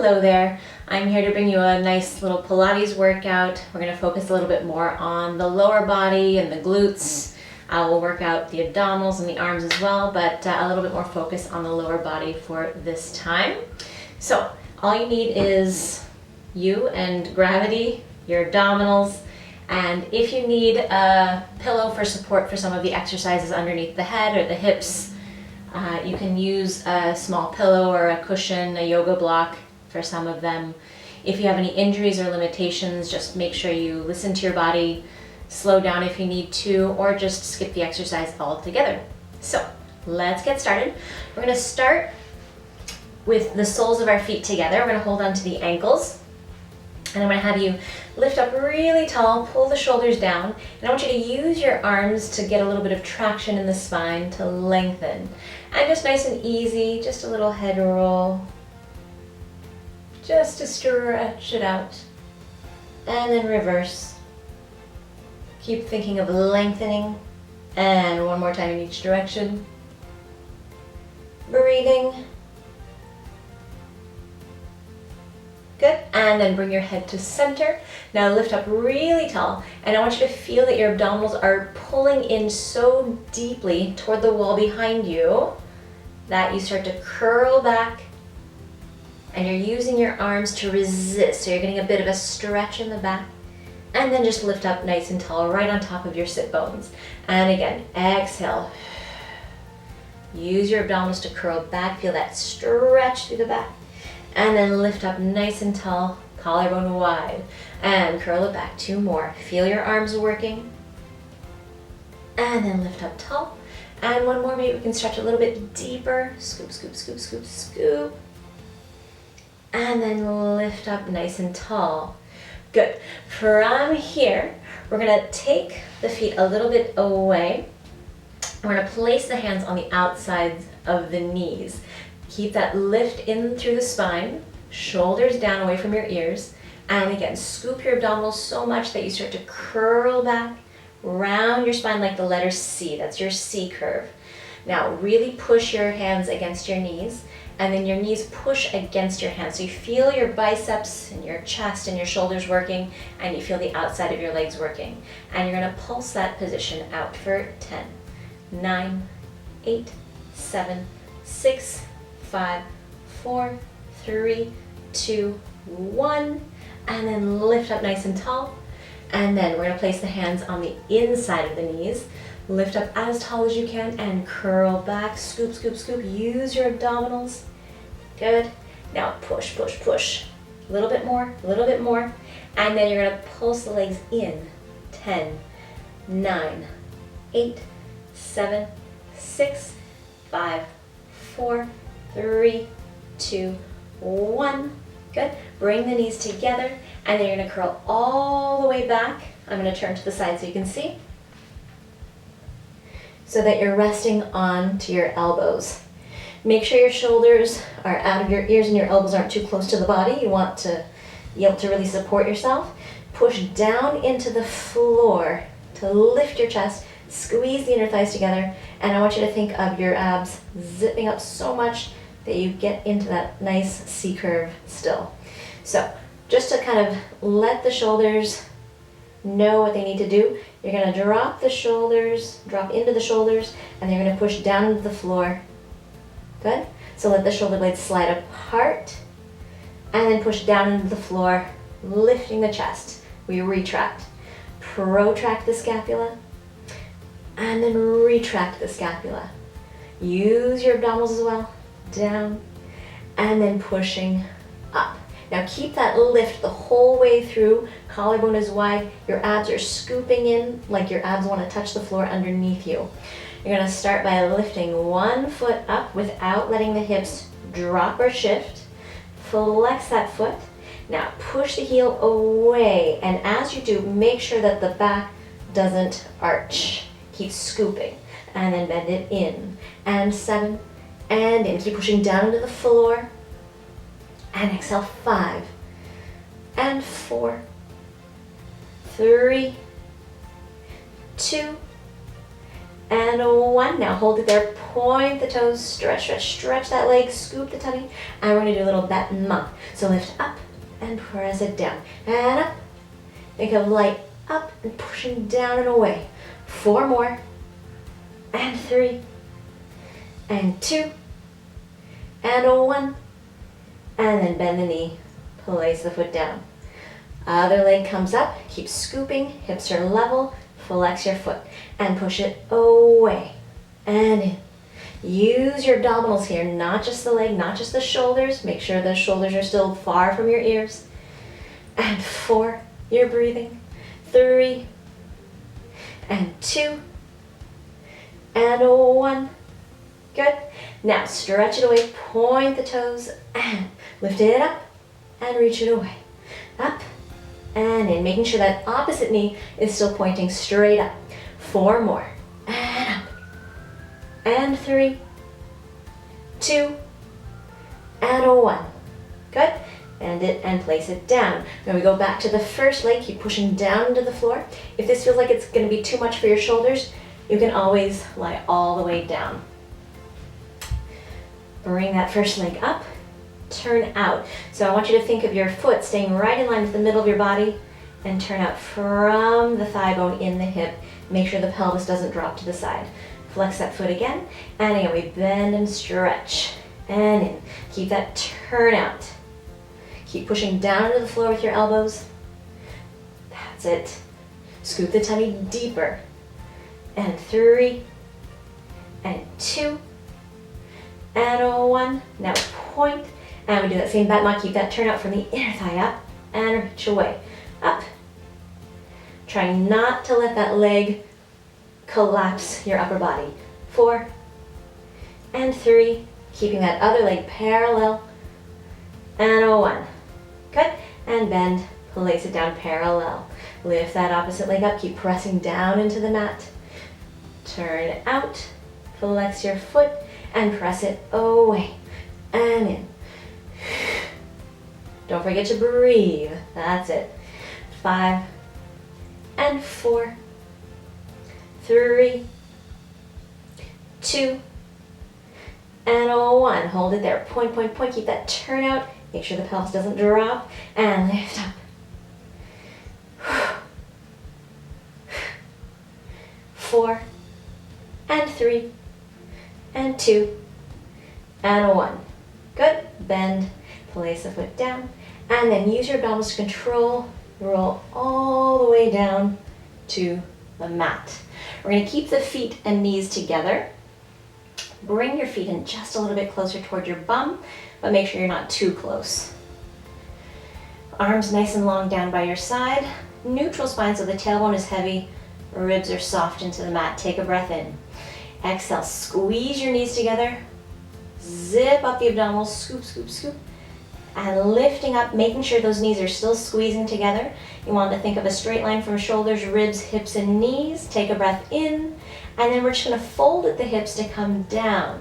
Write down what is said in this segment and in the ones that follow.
Hello there. I'm here to bring you a nice little Pilates workout. We're going to focus a little bit more on the lower body and the glutes. We'll work out the abdominals and the arms as well, but a little bit more focus on the lower body for this time. So all you need is you and gravity, your abdominals, and if you need a pillow for support for some of the exercises underneath the head or the hips, you can use a small pillow or a cushion, a yoga block for some of them. If you have any injuries or limitations, just make sure you listen to your body, slow down if you need to, or just skip the exercise altogether. So let's get started. We're going to start with the soles of our feet together. We're going to hold on to the ankles. And I'm going to have you lift up really tall, pull the shoulders down, and I want you to use your arms to get a little bit of traction in the spine to lengthen. And just nice and easy, just a little head roll, just to stretch it out, and then reverse. Keep thinking of lengthening, and one more time in each direction. Breathing. Good, and then bring your head to center. Now lift up really tall, and I want you to feel that your abdominals are pulling in so deeply toward the wall behind you that you start to curl back, and you're using your arms to resist, so you're getting a bit of a stretch in the back, and then just lift up nice and tall right on top of your sit bones. And again, exhale. Use your abdominals to curl back, feel that stretch through the back. And then lift up nice and tall, collarbone wide, and curl it back. Two more. Feel your arms working. And then lift up tall. And one more, maybe we can stretch a little bit deeper. Scoop, scoop, scoop, scoop, scoop. And then lift up nice and tall. Good. From here, we're going to take the feet a little bit away. We're going to place the hands on the outsides of the knees. Keep that lift in through the spine, shoulders down away from your ears, and again, scoop your abdominals so much that you start to curl back, round your spine like the letter C. That's your C curve. Now, really push your hands against your knees, and then your knees push against your hands. So you feel your biceps and your chest and your shoulders working, and you feel the outside of your legs working. And you're going to pulse that position out for 10, 9, 8, 7, 6, 5, 4, 3, 2, 1, and then lift up nice and tall. And then we're going to place the hands on the inside of the knees. Lift up as tall as you can and curl back. Scoop, scoop, scoop. Use your abdominals. Good. Now push, push, push. A little bit more, a little bit more. And then you're going to pulse the legs in. 10, 9, 8, 7, 6, 5, 4, 3, 2, 1. Good. Bring the knees together, and then you're going to curl all the way back. I'm going to turn to the side so you can see. So that you're resting onto your elbows. Make sure your shoulders are out of your ears and your elbows aren't too close to the body. You want to be able to really support yourself. Push down into the floor to lift your chest. Squeeze the inner thighs together, and I want you to think of your abs zipping up so much that you get into that nice C curve still. So just to kind of let the shoulders know what they need to do, you're going to drop the shoulders, drop into the shoulders, and you're going to push down into the floor. Good? So let the shoulder blades slide apart, and then push down into the floor, lifting the chest. We retract. Protract the scapula, and then retract the scapula. Use your abdominals as well. Down, and then pushing up. Now keep that lift the whole way through. Collarbone is wide. Your abs are scooping in like your abs want to touch the floor underneath you. You're going to start by lifting one foot up without letting the hips drop or shift. Flex that foot. Now push the heel away, and as you do, make sure that the back doesn't arch. Keep scooping, and then bend it in. And 7, and in. Keep pushing down into the floor. And exhale. 5, and 4, 3, 2, and 1. Now hold it there, point the toes, stretch, stretch, stretch that leg, scoop the tummy, and we're gonna do a little Tibetan monk. So lift up and press it down, and up. Think of light up and pushing down and away. 4 more, and 3, and 2, and 1, and then bend the knee, place the foot down. Other leg comes up, keep scooping, hips are level, flex your foot, and push it away, and in. Use your abdominals here, not just the leg, not just the shoulders. Make sure the shoulders are still far from your ears. And 4, you're breathing. 3, and 2, and 1. Good. Now stretch it away, point the toes, and lift it up, and reach it away. Up, and in, making sure that opposite knee is still pointing straight up. 4 more, and up, and 3, 2, and 1. Good. Bend it and place it down. Now we go back to the first leg, keep pushing down into the floor. If this feels like it's going to be too much for your shoulders, you can always lie all the way down. Bring that first leg up, turn out. So I want you to think of your foot staying right in line with the middle of your body and turn out from the thigh bone in the hip. Make sure the pelvis doesn't drop to the side. Flex that foot again, and again we bend and stretch, and in. Keep that turn out. Keep pushing down into the floor with your elbows. That's it. Scoop the tummy deeper. And 3, and 2, and 1. Now point, and we do that same Batma. Keep that turn out from the inner thigh up, and reach away. Up. Try not to let that leg collapse your upper body. 4, and 3. Keeping that other leg parallel, and 1. Good. And bend, place it down parallel. Lift that opposite leg up, keep pressing down into the mat. Turn out, flex your foot, and press it away, and in. Don't forget to breathe. That's it. 5, and 4, 3, 2, and 1. Hold it there. Point, point, point. Keep that turn out. Make sure the pelvis doesn't drop. And lift up. 4, and 3, and 2, and 1. Good. Bend. Place the foot down. And then use your abdominals to control. Roll all the way down to the mat. We're going to keep the feet and knees together. Bring your feet in just a little bit closer toward your bum, but make sure you're not too close. Arms nice and long down by your side. Neutral spine so the tailbone is heavy, ribs are soft into the mat. Take a breath in. Exhale, squeeze your knees together. Zip up the abdominals, scoop, scoop, scoop. And lifting up, making sure those knees are still squeezing together. You want to think of a straight line from shoulders, ribs, hips, and knees. Take a breath in. And then we're just going to fold at the hips to come down.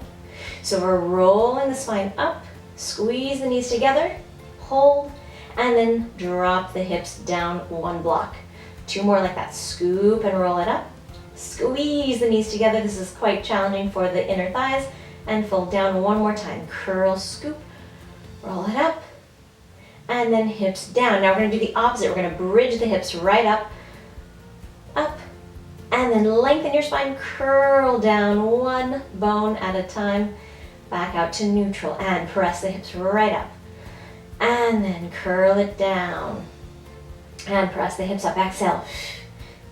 So we're rolling the spine up, squeeze the knees together, hold, and then drop the hips down 1 block. 2 more like that. Scoop and roll it up. Squeeze the knees together. This is quite challenging for the inner thighs. And fold down 1 more time. Curl, scoop, roll it up, and then hips down. Now we're going to do the opposite. We're going to bridge the hips right up, up, and then lengthen your spine, curl down 1 bone at a time, back out to neutral, and press the hips right up. And then curl it down, and press the hips up. Exhale.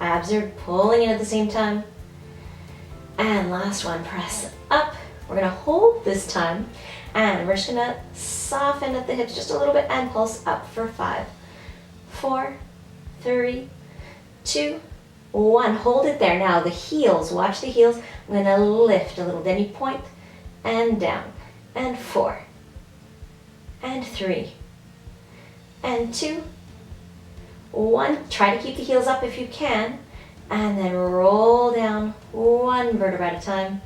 Abs are pulling in at the same time. And last one, press up. We're going to hold this time, and we're just going to soften at the hips just a little bit and pulse up for 5, 4, 3, 2, 1. Hold it there. Now the heels, watch the heels. I'm going to lift a little. Then you point and down. And 4, and 3, and 2, 1. Try to keep the heels up if you can. And then roll down 1 vertebra at a time,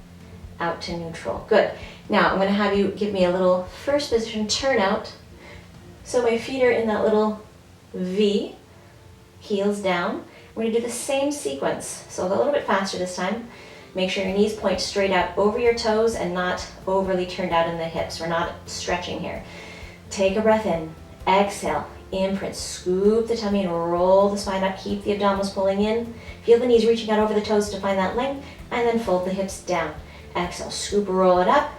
out to neutral. Good. Now I'm going to have you give me a little first position turn out. So my feet are in that little V, heels down. We're going to do the same sequence. So a little bit faster this time. Make sure your knees point straight out over your toes and not overly turned out in the hips. We're not stretching here. Take a breath in. Exhale. Imprint. Scoop the tummy and roll the spine up. Keep the abdominals pulling in. Feel the knees reaching out over the toes to find that length. And then fold the hips down. Exhale. Scoop, roll it up.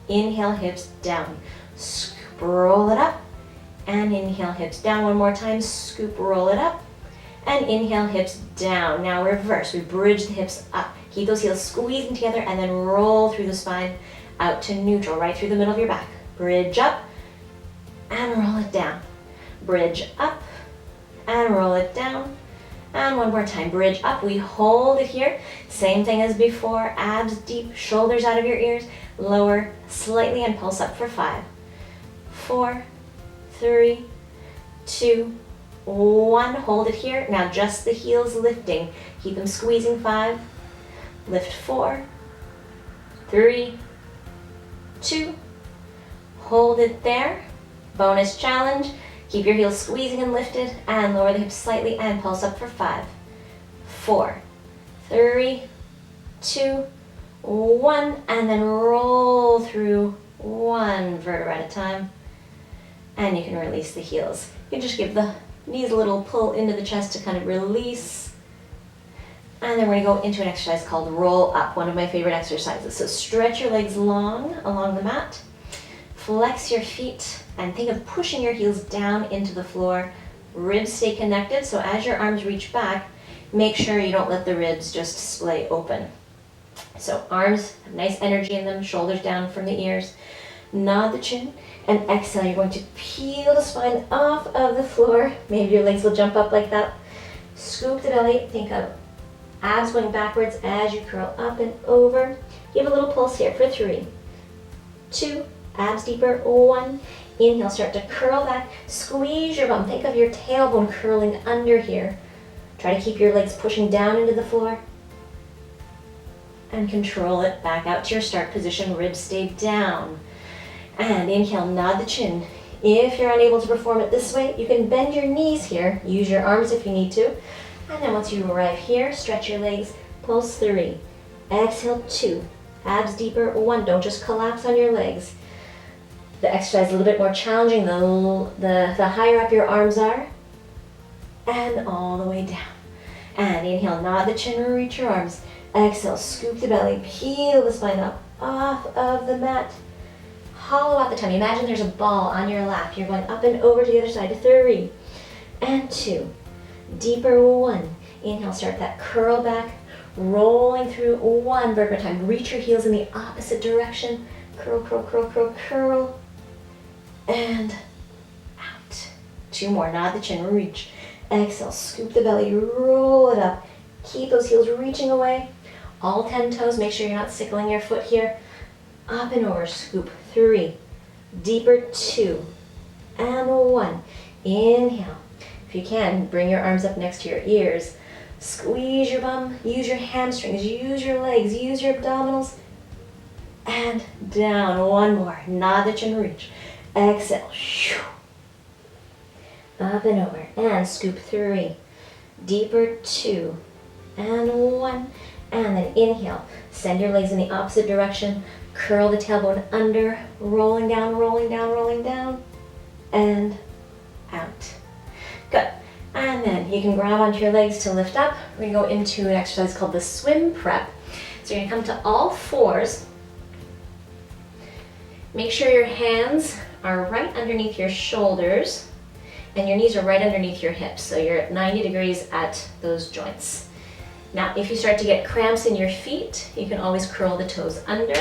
Inhale, hips down. Scoop, roll it up. And inhale, hips down. One more time. Scoop, roll it up. And inhale, hips down. Now reverse. We bridge the hips up. Keep those heels squeezing together and then roll through the spine out to neutral, right through the middle of your back. Bridge up and roll it down. Bridge up and roll it down. And one more time. Bridge up. We hold it here. Same thing as before. Abs deep, shoulders out of your ears. Lower slightly and pulse up for 5, 4, 3, 2, 1. Hold it here. Now just the heels lifting. Keep them squeezing. 5. Lift 4, 3, 2. Hold it there. Bonus challenge. Keep your heels squeezing and lifted and lower the hips slightly and pulse up for 5, 4, 3, 2, 1. And then roll through one vertebra at a time. And you can release the heels. You can just give the knees a little pull into the chest to kind of release. And then we're going to go into an exercise called roll up, one of my favorite exercises. So stretch your legs long along the mat, flex your feet, and think of pushing your heels down into the floor. Ribs stay connected, so as your arms reach back, make sure you don't let the ribs just splay open. So arms have nice energy in them, shoulders down from the ears. Nod the chin, and exhale. You're going to peel the spine off of the floor. Maybe your legs will jump up like that. Scoop the belly, think of abs going backwards as you curl up and over. Give a little pulse here for 3, 2, abs deeper, 1. Inhale, start to curl back. Squeeze your bum. Think of your tailbone curling under here. Try to keep your legs pushing down into the floor. And control it back out to your start position. Ribs stay down. And inhale, nod the chin. If you're unable to perform it this way, you can bend your knees here. Use your arms if you need to. And then once you arrive here, stretch your legs, pulse 3. Exhale, 2. Abs deeper, 1. Don't just collapse on your legs. The exercise is a little bit more challenging the higher up your arms are. And all the way down. And inhale, nod the chin, reach your arms. Exhale, scoop the belly, peel the spine up off of the mat. Hollow out the tummy. Imagine there's a ball on your lap. You're going up and over to the other side. 3 and 2. Deeper, 1. Inhale, start that curl back, rolling through 1 vertebra at a time. Reach your heels in the opposite direction. Curl, curl, curl, curl, curl. And out. 2 more. Nod the chin, reach. Exhale, scoop the belly, roll it up. Keep those heels reaching away. All 10 toes. Make sure you're not sickling your foot here. Up and over, scoop. 3. Deeper, 2. And 1. Inhale. If you can, bring your arms up next to your ears. Squeeze your bum, use your hamstrings, use your legs, use your abdominals. And down, 1 more. Nod the chin, reach. Exhale. Up and over. And scoop. 3. Deeper, 2. And 1. And then inhale. Send your legs in the opposite direction. Curl the tailbone under, rolling down, rolling down, rolling down. And out. Good. And then you can grab onto your legs to lift up. We're going to go into an exercise called the swim prep. So you're going to come to all 4s. Make sure your hands are right underneath your shoulders and your knees are right underneath your hips. So you're at 90 degrees at those joints. Now, if you start to get cramps in your feet, you can always curl the toes under.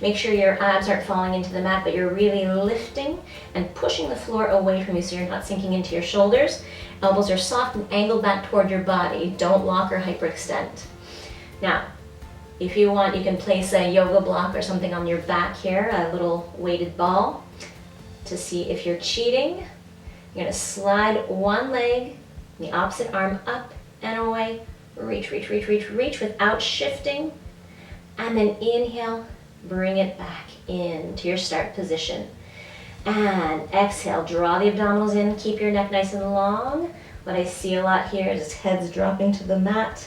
Make sure your abs aren't falling into the mat, but you're really lifting and pushing the floor away from you so you're not sinking into your shoulders. Elbows are soft and angled back toward your body. Don't lock or hyperextend. Now, if you want, you can place a yoga block or something on your back here, a little weighted ball, to see if you're cheating. You're going to slide one leg, the opposite arm up and away. Reach, reach, reach, reach, reach without shifting. And then inhale, bring it back into your start position. And exhale, draw the abdominals in, keep your neck nice and long. What I see a lot here is heads dropping to the mat.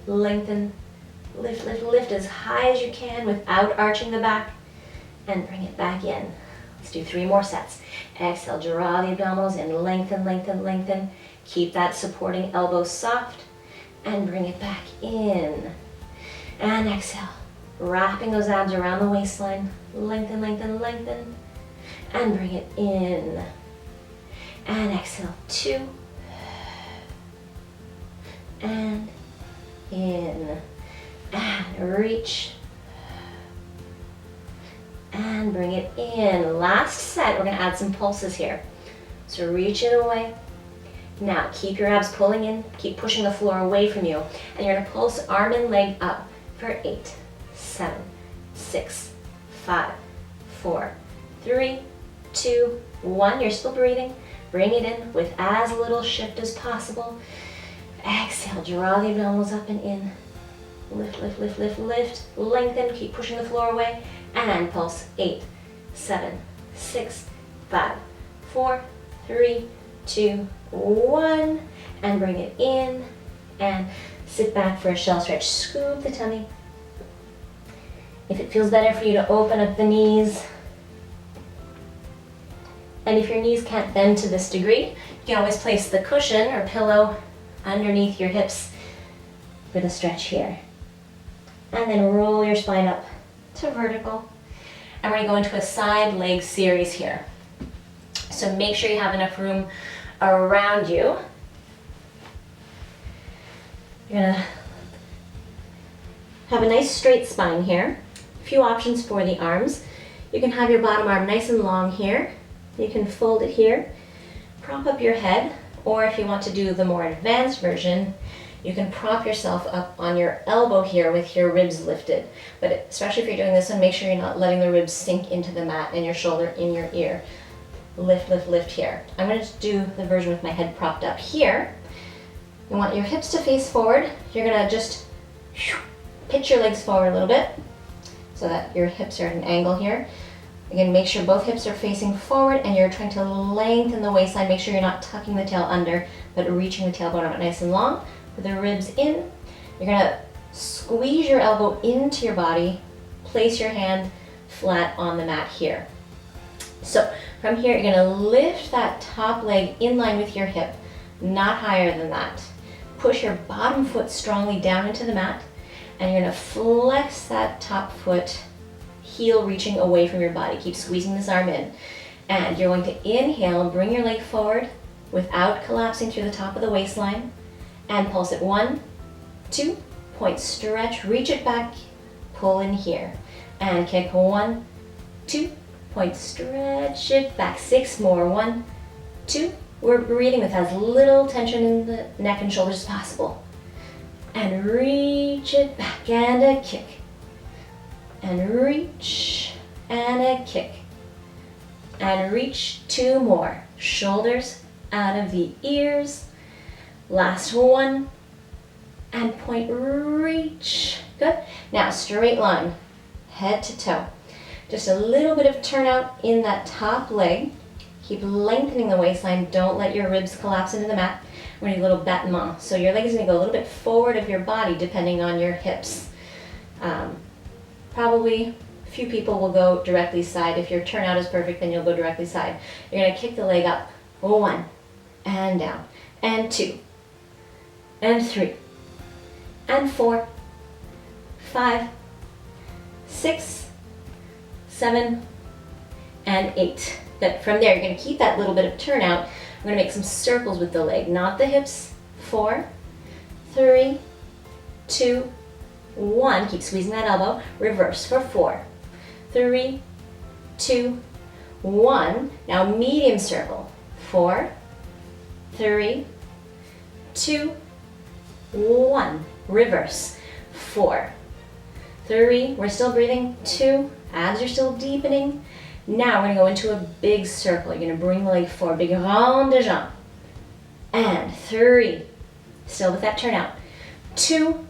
Lengthen, Lift, lift, lift as high as you can without arching the back, and bring it back in. Let's do 3 more sets. Exhale, draw the abdominals in, lengthen, lengthen, lengthen. Keep that supporting elbow soft, and bring it back in. And exhale, wrapping those abs around the waistline, lengthen, lengthen, lengthen, and bring it in. And exhale, 2, and in, and reach, and bring it in. Last set, we're gonna add some pulses here. So reach it away. Now keep your abs pulling in, keep pushing the floor away from you, and you're gonna pulse arm and leg up for 8, 7, 6, 5, 4, 3, 2, 1. You're still breathing. Bring it in with as little shift as possible. Exhale, draw the abdominals up and in. Lift, lift, lift, lift, lift. Lengthen, keep pushing the floor away. And pulse 8, 7, 6, 5, 4, 3, 2, 1. And bring it in. And sit back for a shell stretch. Scoop the tummy. If it feels better for you to open up the knees, and if your knees can't bend to this degree, you can always place the cushion or pillow underneath your hips for the stretch here. And then roll your spine up to vertical. And we're going to go into a side leg series here. So make sure you have enough room around you. You're going to have a nice straight spine here. A few options for the arms. You can have your bottom arm nice and long here. You can fold it here, prop up your head, or if you want to do the more advanced version, you can prop yourself up on your elbow here with your ribs lifted. But especially if you're doing this one, make sure you're not letting the ribs sink into the mat and your shoulder in your ear. Lift, lift, lift here. I'm going to do the version with my head propped up here. You want your hips to face forward. You're going to just pitch your legs forward a little bit so that your hips are at an angle here. Again, make sure both hips are facing forward and you're trying to lengthen the waistline. Make sure you're not tucking the tail under, but reaching the tailbone out nice and long. With the ribs in, you're gonna squeeze your elbow into your body, place your hand flat on the mat here. So from here, you're gonna lift that top leg in line with your hip, not higher than that. Push your bottom foot strongly down into the mat, and you're gonna flex that top foot, heel reaching away from your body. Keep squeezing this arm in. And you're going to inhale, bring your leg forward without collapsing through the top of the waistline. And pulse it 1, 2, point, stretch, reach it back, pull in here. And kick 1, 2, point, stretch it back. 6 more, 1, 2. We're breathing with as little tension in the neck and shoulders as possible. And reach it back, and a kick. And reach, and a kick. And reach, 2 more. Shoulders out of the ears. Last one. And point, reach. Good. Now straight line, head to toe. Just a little bit of turnout in that top leg. Keep lengthening the waistline. Don't let your ribs collapse into the mat. We're going to do a little battement. So your leg is going to go a little bit forward of your body depending on your hips. Probably a few people will go directly side. If your turnout is perfect, then you'll go directly side. You're going to kick the leg up. 1, and down, and 2, and 3, and 4, 5, 6, 7, and 8. But from there, you're going to keep that little bit of turnout. We're going to make some circles with the leg, not the hips. 4, 3, 2, 1. Keep squeezing that elbow. Reverse for 4, 3, 2, 1. Now medium circle. 4, 3, 2, 1. Reverse. 4, 3. We're still breathing. 2. Abs are still deepening. Now we're going to go into a big circle. You're going to bring the leg forward. Big rond de jambe. And 3. Still with that turnout. 2,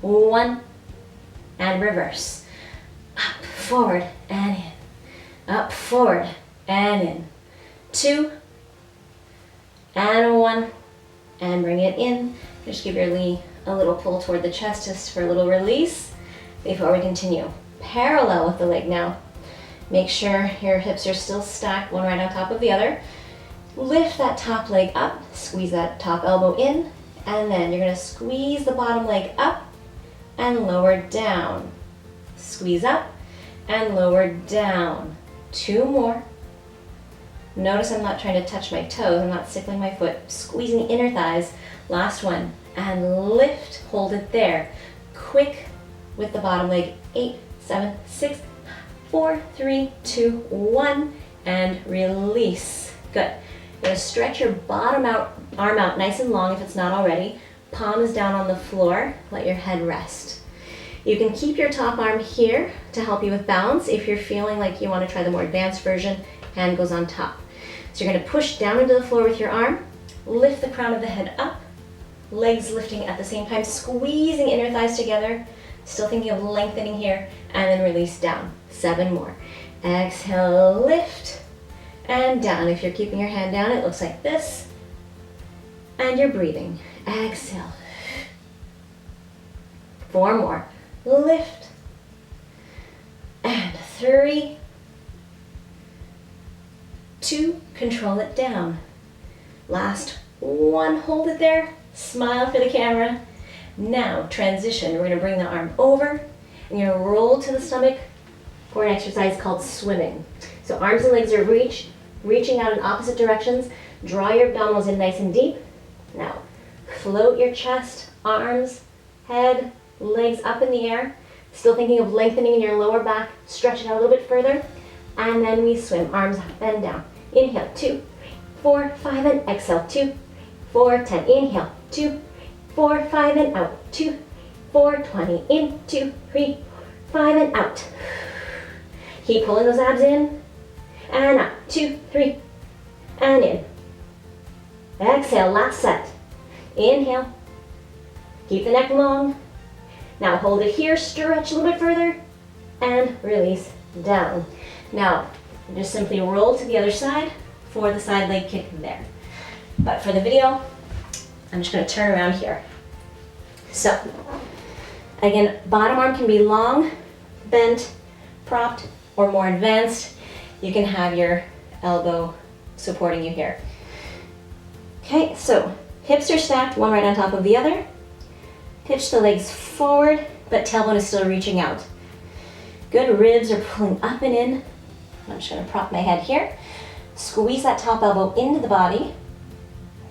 1. And reverse. Up, forward, and in. Up, forward, and in. 2, and 1. And bring it in. Just give your knee A little pull toward the chest just for a little release before we continue. Parallel with the leg now. Make sure your hips are still stacked, one right on top of the other. Lift that top leg up, squeeze that top elbow in, and then you're gonna squeeze the bottom leg up and lower down. Squeeze up and lower down. 2 more. Notice I'm not trying to touch my toes, I'm not sickling my foot, squeezing the inner thighs. Last one, and lift, hold it there. Quick with the bottom leg, 8, 7, 6, 4, 3, 2, 1, and release. Good. You're gonna stretch your arm out nice and long if it's not already. Palms down on the floor, let your head rest. You can keep your top arm here to help you with balance. If you're feeling like you wanna try the more advanced version, hand goes on top. So you're gonna push down into the floor with your arm, lift the crown of the head up, legs lifting at the same time, squeezing inner thighs together, still thinking of lengthening here, and then release down. 7 more. Exhale, lift, and down. If you're keeping your hand down, it looks like this, and you're breathing. Exhale. 4 more. Lift, and 3, 2, control it down. Last 1, hold it there, smile for the camera. Now transition, we're gonna bring the arm over and you're gonna roll to the stomach for an exercise called swimming. So arms and legs are reaching out in opposite directions. Draw your abdominals in nice and deep. Now float your chest, arms, head, legs up in the air. Still thinking of lengthening in your lower back, stretch it out a little bit further. And then we swim, arms up and down. Inhale, 2, 4, 5, and exhale, 2, 4, 10. Inhale, 2, 4, 5, and out. 2, 4, 20. In, 2, 3, 5, and out. Keep pulling those abs in. And out. 2, 3, and in. Exhale, last set. Inhale. Keep the neck long. Now hold it here, stretch a little bit further, and release down. Now, just simply roll to the other side for the side leg kick there. But for the video, I'm just gonna turn around here. So, again, bottom arm can be long, bent, propped, or more advanced. You can have your elbow supporting you here. Okay, so hips are stacked, one right on top of the other. Pitch the legs forward, but tailbone is still reaching out. Good, ribs are pulling up and in. I'm just gonna prop my head here. Squeeze that top elbow into the body.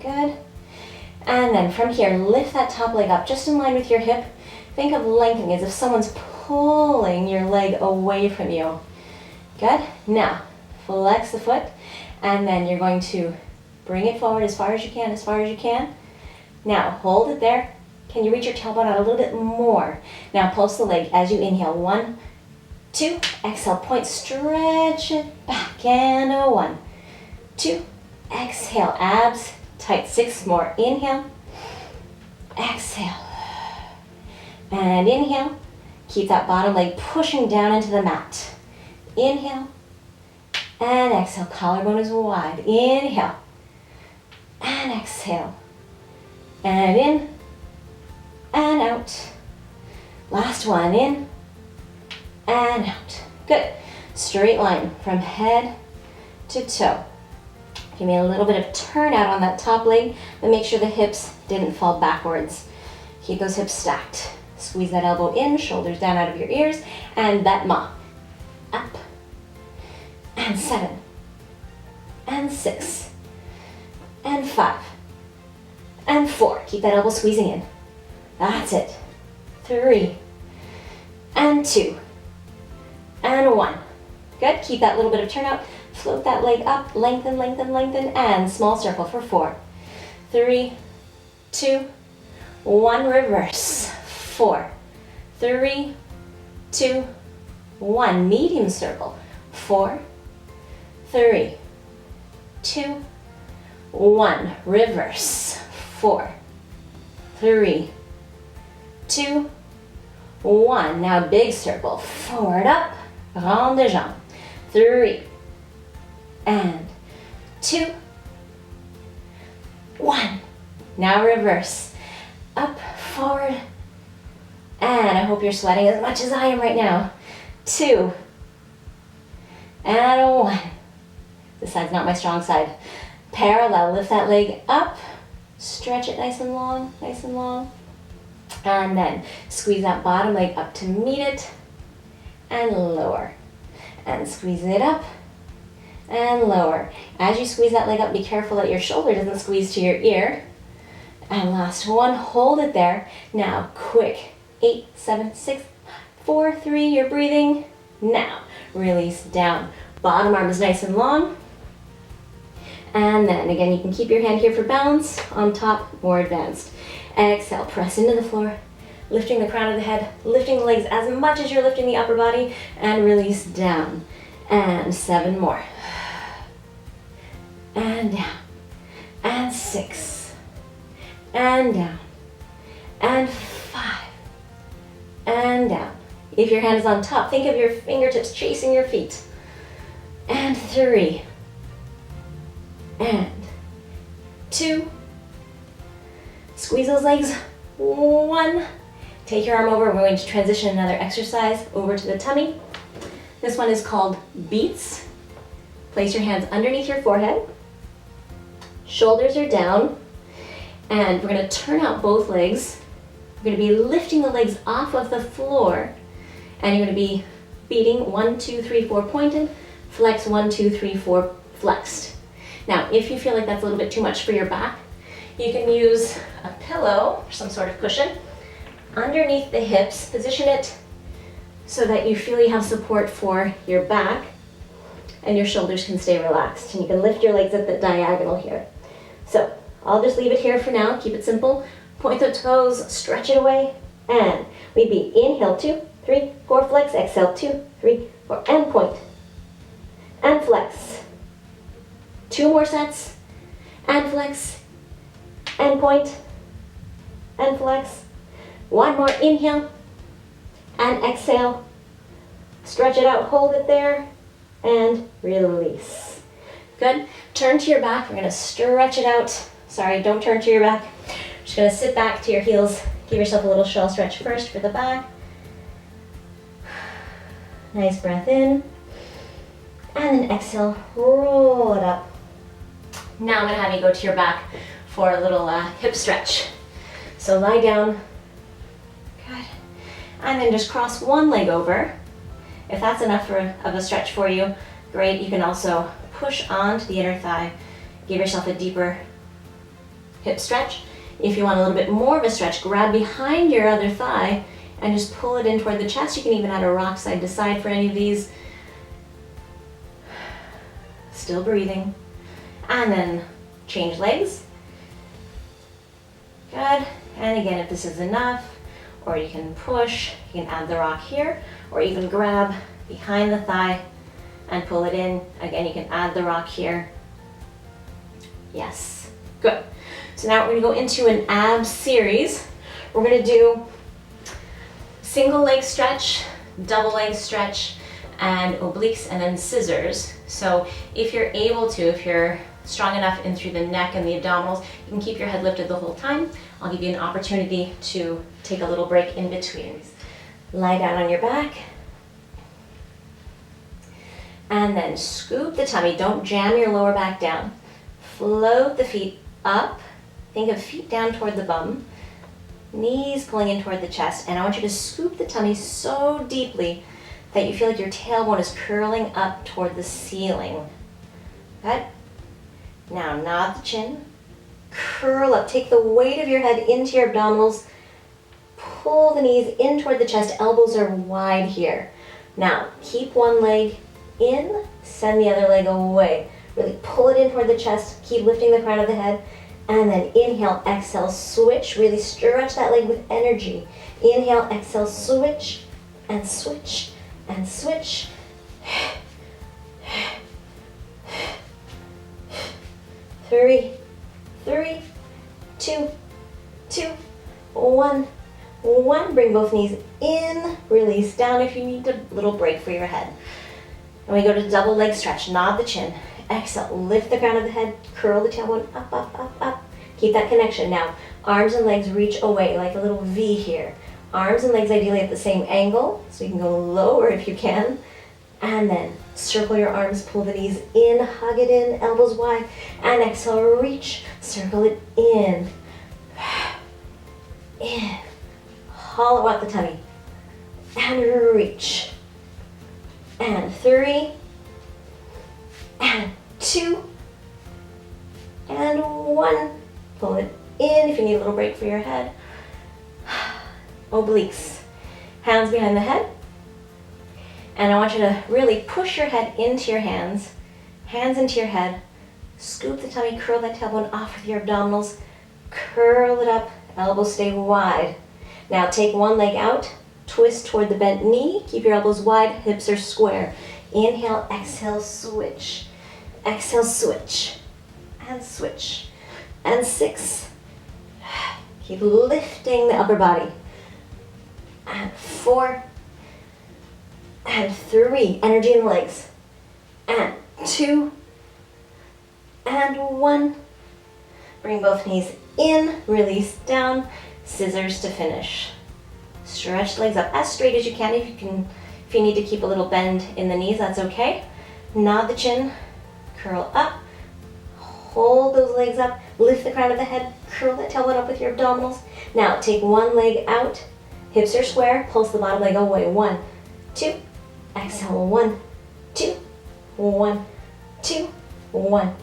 Good. And then from here, lift that top leg up just in line with your hip. Think of lengthening as if someone's pulling your leg away from you. Good. Now, flex the foot, and then you're going to bring it forward as far as you can, as far as you can. Now, hold it there. Can you reach your tailbone out a little bit more? Now, pulse the leg as you inhale. 1, 2, exhale, point, stretch it back, and 1, 2, exhale, abs tight, 6 more, inhale, exhale, and inhale, keep that bottom leg pushing down into the mat, inhale, and exhale, collarbone is wide, inhale, and exhale, and in, and out, last one, in, and out. Good. Straight line from head to toe. Give me a little bit of turnout on that top leg, but make sure the hips didn't fall backwards. Keep those hips stacked. Squeeze that elbow in, shoulders down out of your ears, and battement. Up, and 7, and 6, and 5, and 4. Keep that elbow squeezing in. That's it. 3, and 2, and 1. Good. Keep that little bit of turnout. Float that leg up. Lengthen, lengthen, lengthen. And small circle for 4, 3, 2, 1. Reverse. 4, 3, 2, 1. Medium circle. 4, 3, 2, 1. Reverse. 4, 3, 2, 1. Now big circle. Forward up. Rond de jambe. 3, and 2, 1. Now reverse. Up, forward. And I hope you're sweating as much as I am right now. 2. And 1. This side's not my strong side. Parallel, lift that leg up. Stretch it nice and long, nice and long. And then squeeze that bottom leg up to meet it. And lower. And squeeze it up. And lower. As you squeeze that leg up, be careful that your shoulder doesn't squeeze to your ear. And last one, hold it there. Now, quick. 8, 7, 6, 4, 3, you're breathing. Now, release down. Bottom arm is nice and long. And then again, you can keep your hand here for balance. On top, more advanced. Exhale, press into the floor. Lifting the crown of the head, lifting the legs as much as you're lifting the upper body, and release down. And 7 more. And down. And 6. And down. And 5. And down. If your hand is on top, think of your fingertips chasing your feet. And 3. And 2. Squeeze those legs. 1. Take your arm over. We're going to transition another exercise over to the tummy. This one is called beats. Place your hands underneath your forehead. Shoulders are down. And we're going to turn out both legs. We're going to be lifting the legs off of the floor. And you're going to be beating 1, 2, 3, 4 pointed. Flex 1, 2, 3, 4 flexed. Now, if you feel like that's a little bit too much for your back, you can use a pillow or some sort of cushion underneath the hips. Position it so that you feel you have support for your back and your shoulders can stay relaxed. And you can lift your legs at the diagonal here. So I'll just leave it here for now. Keep it simple. Point the toes, stretch it away, and we beat. Inhale, 2, 3, 4, flex. Exhale, 2, 3, 4, and point. And flex. 2 more sets, and flex, and point, and flex. 1 more, inhale, and exhale. Stretch it out, hold it there, and release. Good. Turn to your back. We're going to stretch it out. Sorry, don't turn to your back. Just going to sit back to your heels. Give yourself a little shell stretch first for the back. Nice breath in. And then exhale, roll it up. Now I'm going to have you go to your back for a little hip stretch. So lie down. Good. And then just cross one leg over. If that's enough of a stretch for you, great. You can also push onto the inner thigh. Give yourself a deeper hip stretch. If you want a little bit more of a stretch, grab behind your other thigh and just pull it in toward the chest. You can even add a rock side to side for any of these. Still breathing. And then change legs. Good. And again, if this is enough, or you can push, you can add the rock here, or even grab behind the thigh and pull it in. Again, you can add the rock here. Yes. Good. So now we're going to go into an ab series. We're going to do single leg stretch, double leg stretch, and obliques, and then scissors. So if you're able to, if you're strong enough in through the neck and the abdominals, you can keep your head lifted the whole time. I'll give you an opportunity to take a little break in between. Lie down on your back. And then scoop the tummy. Don't jam your lower back down. Float the feet up. Think of feet down toward the bum. Knees pulling in toward the chest. And I want you to scoop the tummy so deeply that you feel like your tailbone is curling up toward the ceiling. Good. Now nod the chin. Curl up. Take the weight of your head into your abdominals. Pull the knees in toward the chest. Elbows are wide here. Now keep one leg in. Send the other leg away. Really pull it in toward the chest. Keep lifting the crown of the head. And then inhale, exhale, switch. Really stretch that leg with energy. Inhale, exhale, switch, and switch, and switch. 3, 3, 2, 2, 1, 1. Bring both knees in, release down if you need a little break for your head. And we go to double leg stretch. Nod the chin. Exhale, lift the crown of the head, curl the tailbone up, up, up, up. Keep that connection. Now, arms and legs reach away like a little V here. Arms and legs ideally at the same angle, so you can go lower if you can. And then circle your arms, pull the knees in, hug it in, elbows wide. And exhale, reach, circle it in. In. Hollow out the tummy. And reach. And 3. And 2. And 1. Pull it in if you need a little break for your head. Obliques. Hands behind the head. And I want you to really push your head into your hands into your head. Scoop the tummy, curl that tailbone off with your abdominals. Curl it up, elbows stay wide. Now take one leg out, twist toward the bent knee. Keep your elbows wide, hips are square. Inhale, exhale, switch. Exhale, switch. And switch. And 6. Keep lifting the upper body. And 4. And 3, energy in the legs. And 2. And 1. Bring both knees in, release down, scissors to finish. Stretch the legs up as straight as you can. If you need to keep a little bend in the knees, that's okay. Nod the chin, curl up, hold those legs up, lift the crown of the head, curl that tailbone up with your abdominals. Now take one leg out, hips are square, pulse the bottom leg away. 1, 2, exhale, 1, 2, 1, 2, 1,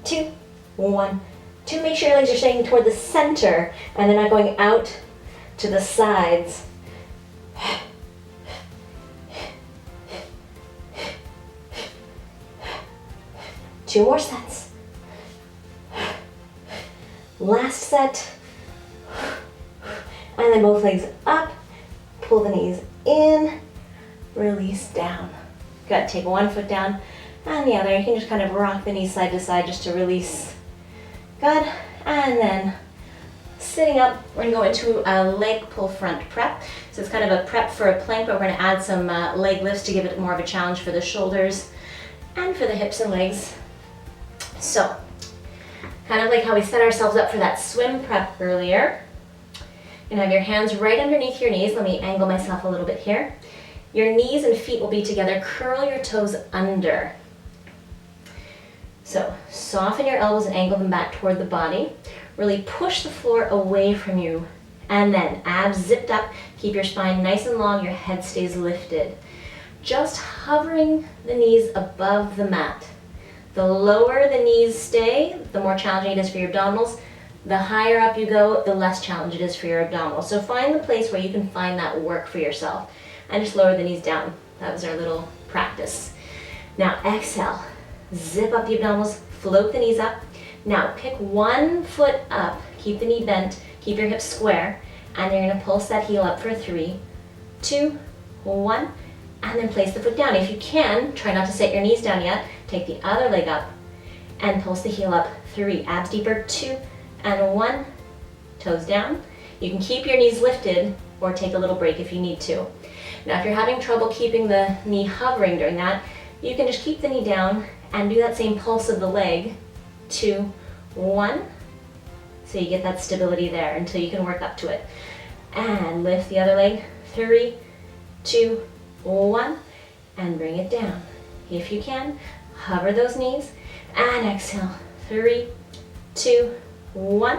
2, 1, 2. Make sure your legs are staying toward the center and they're not going out to the sides. Two more sets. Last set. And then both legs up. Pull the knees in. Release down. Good. Take one foot down and the other. You can just kind of rock the knees side to side just to release. Good. And then sitting up, we're going to go into a leg pull front prep. So it's kind of a prep for a plank, but we're going to add some leg lifts to give it more of a challenge for the shoulders and for the hips and legs. So, kind of like how we set ourselves up for that swim prep earlier. You're going to have your hands right underneath your knees. Let me angle myself a little bit here. Your knees and feet will be together. Curl your toes under. So, soften your elbows and angle them back toward the body. Really push the floor away from you. And then abs zipped up. Keep your spine nice and long. Your head stays lifted. Just hovering the knees above the mat. The lower the knees stay, the more challenging it is for your abdominals. The higher up you go, the less challenge it is for your abdominals. So find the place where you can find that work for yourself. And just lower the knees down. That was our little practice. Now exhale. Zip up the abdominals, float the knees up. Now pick one foot up, keep the knee bent, keep your hips square, and you're going to pulse that heel up for 3, 2, 1, and then place the foot down. If you can, try not to set your knees down yet. Take the other leg up and pulse the heel up. 3, abs deeper, 2, and 1, toes down. You can keep your knees lifted or take a little break if you need to. Now if you're having trouble keeping the knee hovering during that, you can just keep the knee down and do that same pulse of the leg. 2, 1, so you get that stability there until you can work up to it. And lift the other leg. 3, 2, 1, and bring it down. If you can, hover those knees and exhale. 3, 2, 1,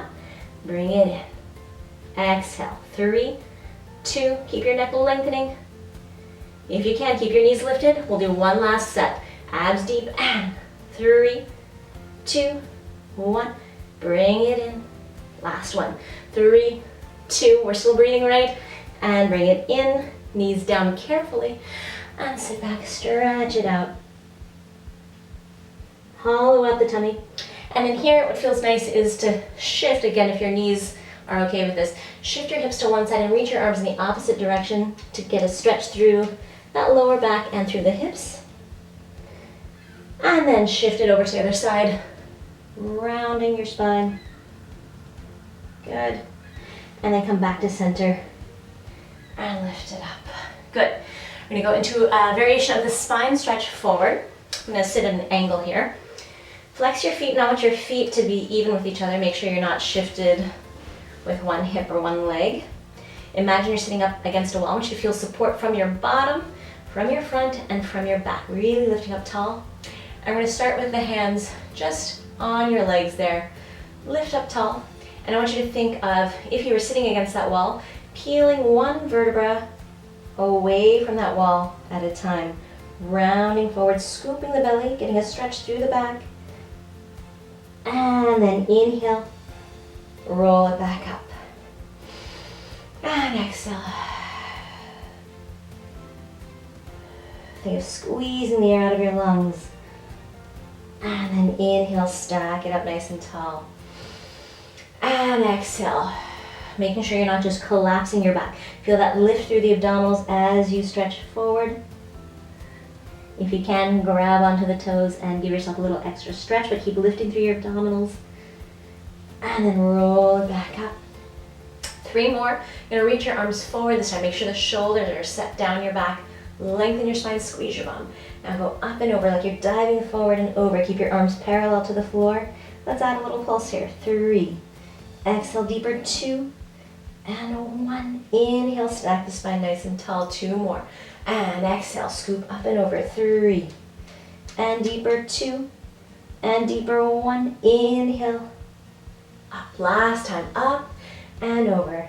bring it in. Exhale. 3, 2, keep your neck lengthening. If you can, keep your knees lifted. We'll do one last set. Abs deep and 3, 2, 1, bring it in. Last one. 3, 2, we're still breathing right, and bring it in. Knees down carefully, and sit back, stretch it out. Hollow out the tummy. And in here, what feels nice is to shift, again, if your knees are okay with this, shift your hips to one side and reach your arms in the opposite direction to get a stretch through that lower back and through the hips. And then shift it over to the other side, rounding your spine. Good. And then come back to center and lift it up. Good. We're going to go into a variation of the spine stretch forward. I'm going to sit at an angle here. Flex your feet, and I want your feet to be even with each other. Make sure you're not shifted with one hip or one leg. Imagine you're sitting up against a wall. I want you to feel support from your bottom, from your front, and from your back. Really lifting up tall. And we're gonna start with the hands just on your legs there. Lift up tall. And I want you to think of, if you were sitting against that wall, peeling one vertebra away from that wall at a time. Rounding forward, scooping the belly, getting a stretch through the back. And then inhale, roll it back up. And exhale. Think of squeezing the air out of your lungs. And then inhale, stack it up nice and tall. And exhale. Making sure you're not just collapsing your back. Feel that lift through the abdominals as you stretch forward. If you can, grab onto the toes and give yourself a little extra stretch, but keep lifting through your abdominals. And then roll it back up. 3 more. You're gonna reach your arms forward this time. Make sure the shoulders are set down your back. Lengthen your spine, squeeze your bum. Now go up and over like you're diving forward and over. Keep your arms parallel to the floor. Let's add a little pulse here. 3. Exhale deeper, 2. And 1. Inhale, stack the spine nice and tall. 2 more. And exhale, scoop up and over. 3. And deeper, 2. And deeper, 1. Inhale. Up. Last time. Up and over.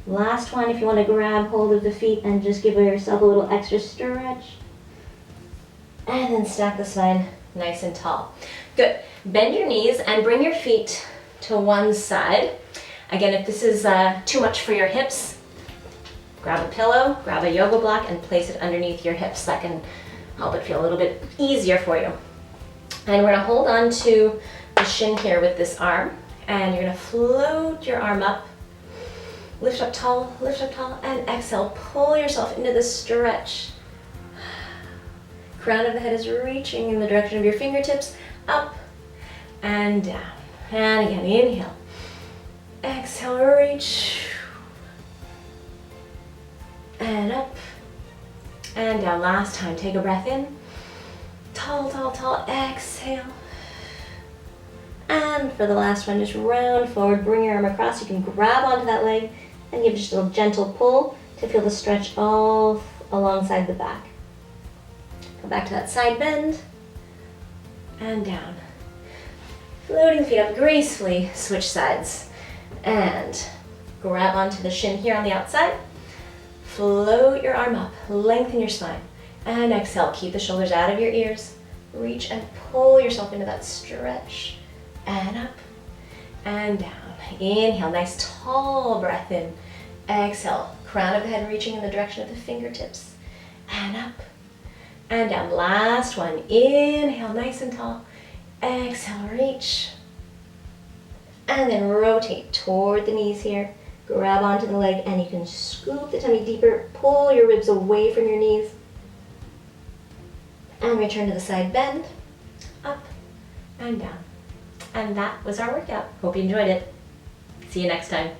Last one, if you want to grab hold of the feet and just give yourself a little extra stretch. And then stack the spine nice and tall. Good. Bend your knees and bring your feet to one side. Again, if this is too much for your hips, grab a pillow, grab a yoga block, and place it underneath your hips. That can help it feel a little bit easier for you. And we're gonna hold on to the shin here with this arm, and you're gonna float your arm up, lift up tall, and exhale. Pull yourself into this stretch. Crown of the head is reaching in the direction of your fingertips, up and down. And again, inhale. Exhale, reach. And up and down. Last time, take a breath in. Tall, exhale. And for the last one, just round forward, bring your arm across. You can grab onto that leg and give just a little gentle pull to feel the stretch all alongside the back. Come back to that side bend and down. Floating the feet up gracefully, switch sides. And grab onto the shin here on the outside. Float your arm up, lengthen your spine. And exhale, keep the shoulders out of your ears. Reach and pull yourself into that stretch. And up and down. Inhale, nice tall breath in. Exhale, crown of the head reaching in the direction of the fingertips. And up and down. Last one. Inhale, nice and tall. Exhale, reach. And then rotate toward the knees here. Grab onto the leg and you can scoop the tummy deeper. Pull your ribs away from your knees. And return to the side bend. Up and down. And that was our workout. Hope you enjoyed it. See you next time.